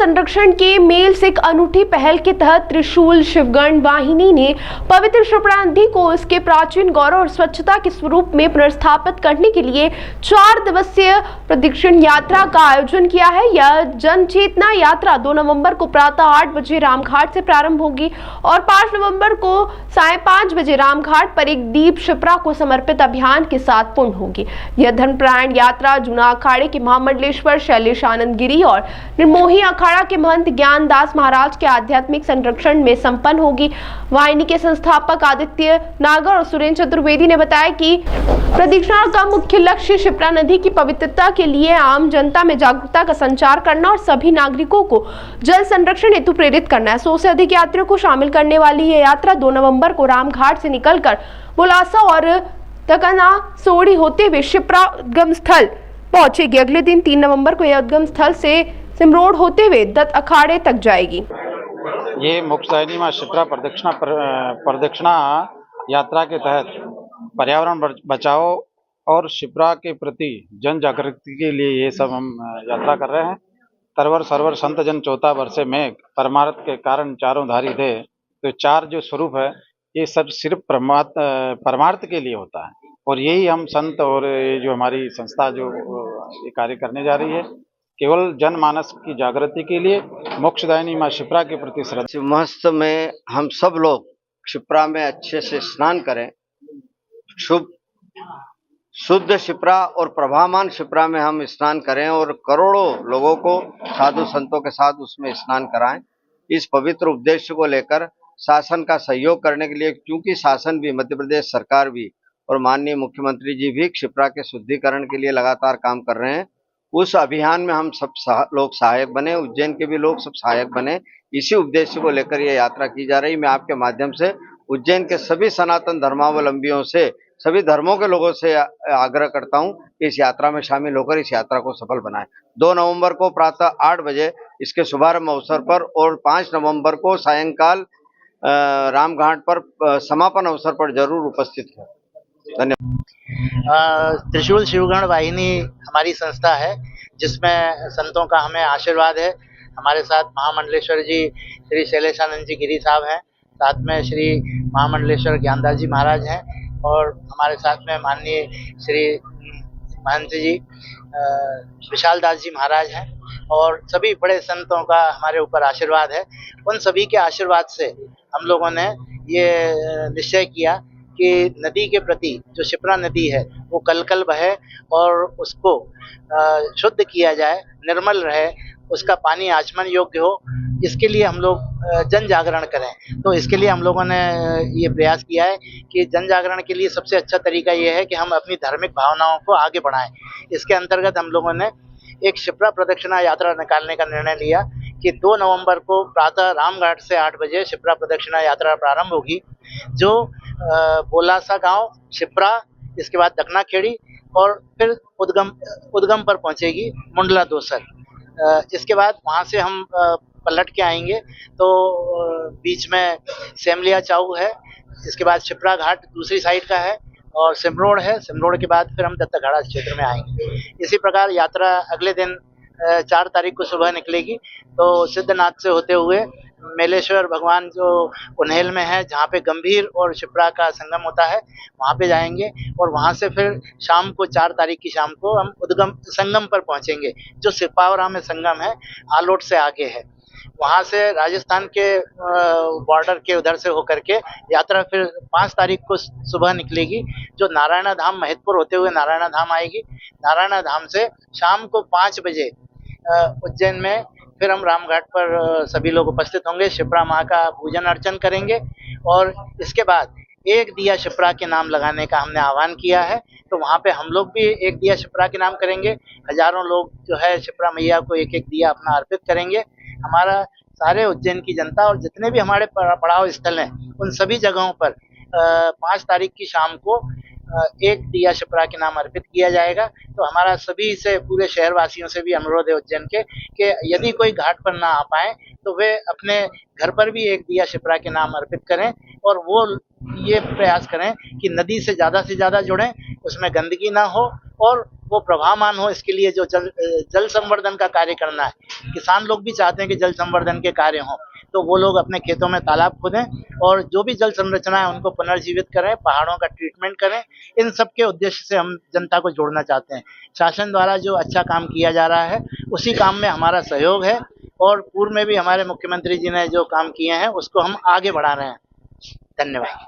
संरक्षण के मेल से एक अनूठी पहल के तहत त्रिशूल शिवगण वाहिनी ने पवित्र क्षिप्रा नदी को उसके प्राचीन गौरव और स्वच्छता के स्वरूप में पुनर्स्थापित करने के लिए 4 दिवसीय प्रदक्षिण यात्रा का आयोजन किया है। यह जन चेतना यात्रा 2 नवंबर को प्रातः 8 बजे रामघाट से प्रारंभ होगी और 5 नवंबर को 5:30 बजे रामघाट पर एक दीप क्षिप्रा को समर्पित अभियान के साथ पूर्ण होगी। यह धर्मपरायण यात्रा जूना अखाड़े के महामंडलेश्वर शैलेश आनंद गिरी और निर्मोही अखाड़ा के महंत ज्ञानदास महाराज के आध्यात्मिक संरक्षण में संपन्न होगी। वाहिनी के संस्थापक आदित्य नागर और सुरेंद्र चतुर्वेदी ने बताया कि प्रदक्षिणा का मुख्य लक्ष्य क्षिप्रा नदी की पवित्रता के लिए आम जनता में जागरूकता का संचार करना और सभी नागरिकों को जल संरक्षण हेतु प्रेरित करना है। 100 से अधिक यात्रियों को शामिल करने वाली यह यात्रा 2 नवंबर को रामघाट से निकलकर बुलासा और तकना सोड़ी होते हुए क्षिप्रा उद्गम स्थल पहुंचेगी। अगले दिन 3 नवंबर को यह उद्गम स्थल से सिमरोड होते हुए दत्त अखाड़े तक जाएगी। ये मुक्तदायिनी मां क्षिप्रा प्रदक्षिणा यात्रा के तहत पर्यावरण बचाओ और क्षिप्रा के प्रति जन जागृति के लिए ये सब हम यात्रा कर रहे हैं। तरवर सरवर संत जन चौथा वर्षे में परमार्थ के कारण चारों धारी थे। तो 4 जो स्वरूप है ये सब सिर्फ परमार्थ के लिए होता है और यही हम संत और ये जो हमारी संस्था जो ये कार्य करने जा रही है केवल जनमानस की जागृति के लिए मोक्षदायिनी मां क्षिप्रा के प्रति श्रद्धा। मस्त में हम सब लोग क्षिप्रा में अच्छे से स्नान करें। शुद्ध क्षिप्रा और प्रभामान क्षिप्रा में हम स्नान करें और करोड़ों लोगों को साधु संतों के साथ उसमें स्नान कराएं। इस पवित्र उद्देश्य को लेकर शासन का सहयोग करने के लिए, क्योंकि शासन भी, मध्य प्रदेश सरकार भी और माननीय मुख्यमंत्री जी भी क्षिप्रा के शुद्धिकरण के लिए लगातार काम कर रहे हैं। उस अभियान में हम सब लोग सहायक बने, उज्जैन के भी लोग सब सहायक बने। इसी उद्देश्य को लेकर यह यात्रा की जा रही। मैं आपके माध्यम से उज्जैन के सभी सनातन धर्मावलंबियों से, सभी धर्मों के लोगों से आग्रह करता हूं कि इस यात्रा में शामिल होकर इस यात्रा को सफल बनाएं। 2 नवंबर को प्रातः 8 बजे इसके शुभारंभ अवसर पर और 5 नवंबर को सायंकाल रामघाट पर समापन अवसर पर जरूर उपस्थित है। धन्यवाद। त्रिशूल शिवगण वाहिनी हमारी संस्था है जिसमें संतों का हमें आशीर्वाद है। हमारे साथ महामंडलेश्वर जी श्री शैलेशानंद जी गिरी साहब हैं, साथ में श्री महामंडलेश्वर ज्ञानदास जी महाराज हैं और हमारे साथ में माननीय श्री महंत जी विशाल दास जी महाराज हैं और सभी बड़े संतों का हमारे ऊपर आशीर्वाद है। उन सभी के आशीर्वाद से हम लोगों ने ये निश्चय किया कि नदी के प्रति जो क्षिप्रा नदी है वो कल बहे और उसको शुद्ध किया जाए, निर्मल रहे, उसका पानी आचमन योग्य हो। इसके लिए हम लोग जन जागरण करें। तो इसके लिए हम लोगों ने ये प्रयास किया है कि जन जागरण के लिए सबसे अच्छा तरीका ये है कि हम अपनी धार्मिक भावनाओं को आगे बढ़ाएं। इसके अंतर्गत हम लोगों ने एक क्षिप्रा प्रदक्षिणा यात्रा निकालने का निर्णय लिया कि 2 नवंबर को प्रातः रामघाट से 8 बजे क्षिप्रा प्रदक्षिणा यात्रा प्रारंभ होगी, जो बोलासा गांव, क्षिप्रा, इसके बाद दखनाखेड़ी और फिर उद्गम पर पहुंचेगी मुंडला दोसर। इसके बाद वहां से हम पलट के आएंगे तो बीच में सेमलिया चाऊ है, इसके बाद क्षिप्रा घाट दूसरी साइड का है और सिमरोड है। सिमरोड के बाद फिर हम दत्त अखाड़ा क्षेत्र में आएंगे। इसी प्रकार यात्रा अगले दिन 4 तारीख को सुबह निकलेगी तो सिद्धनाथ से होते हुए मेलेश्वर भगवान जो उन्हेल में है, जहाँ पे गंभीर और क्षिप्रा का संगम होता है, वहाँ पे जाएंगे और वहाँ से फिर शाम को 4 तारीख की शाम को हम उद्गम संगम पर पहुँचेंगे, जो सिपावरा में संगम है, आलोट से आगे है। वहाँ से राजस्थान के बॉर्डर के उधर से होकर के यात्रा फिर 5 तारीख को सुबह निकलेगी, जो नारायण धाम महितपुर होते हुए नारायण धाम आएगी। नारायण धाम से शाम को 5 बजे उज्जैन में फिर हम रामघाट पर सभी लोग उपस्थित होंगे, क्षिप्रा माँ का पूजन अर्चन करेंगे और इसके बाद एक दिया क्षिप्रा के नाम लगाने का हमने आह्वान किया है। तो वहाँ पे हम लोग भी एक दिया क्षिप्रा के नाम करेंगे। हजारों लोग जो है क्षिप्रा मैया को एक दिया अपना अर्पित करेंगे। हमारा सारे उज्जैन की जनता और जितने भी हमारे पड़ाव स्थल हैं उन सभी जगहों पर 5 तारीख की शाम को एक दिया क्षिप्रा के नाम अर्पित किया जाएगा। तो हमारा सभी से, पूरे शहर वासियों से भी अनुरोध है उज्जैन के कि यदि कोई घाट पर ना आ पाए तो वे अपने घर पर भी एक दिया क्षिप्रा के नाम अर्पित करें और वो ये प्रयास करें कि नदी से ज़्यादा जुड़ें, उसमें गंदगी ना हो और वो प्रभावमान हो, इसके लिए जो जल संवर्धन का कार्य करना है, किसान लोग भी चाहते हैं कि जल संवर्धन के कार्य हों, तो वो लोग अपने खेतों में तालाब खोदें और जो भी जल संरचना है उनको पुनर्जीवित करें, पहाड़ों का ट्रीटमेंट करें। इन सब के उद्देश्य से हम जनता को जोड़ना चाहते हैं। शासन द्वारा जो अच्छा काम किया जा रहा है उसी काम में हमारा सहयोग है और पूर्व में भी हमारे मुख्यमंत्री जी ने जो काम किए हैं उसको हम आगे बढ़ा रहे हैं। धन्यवाद।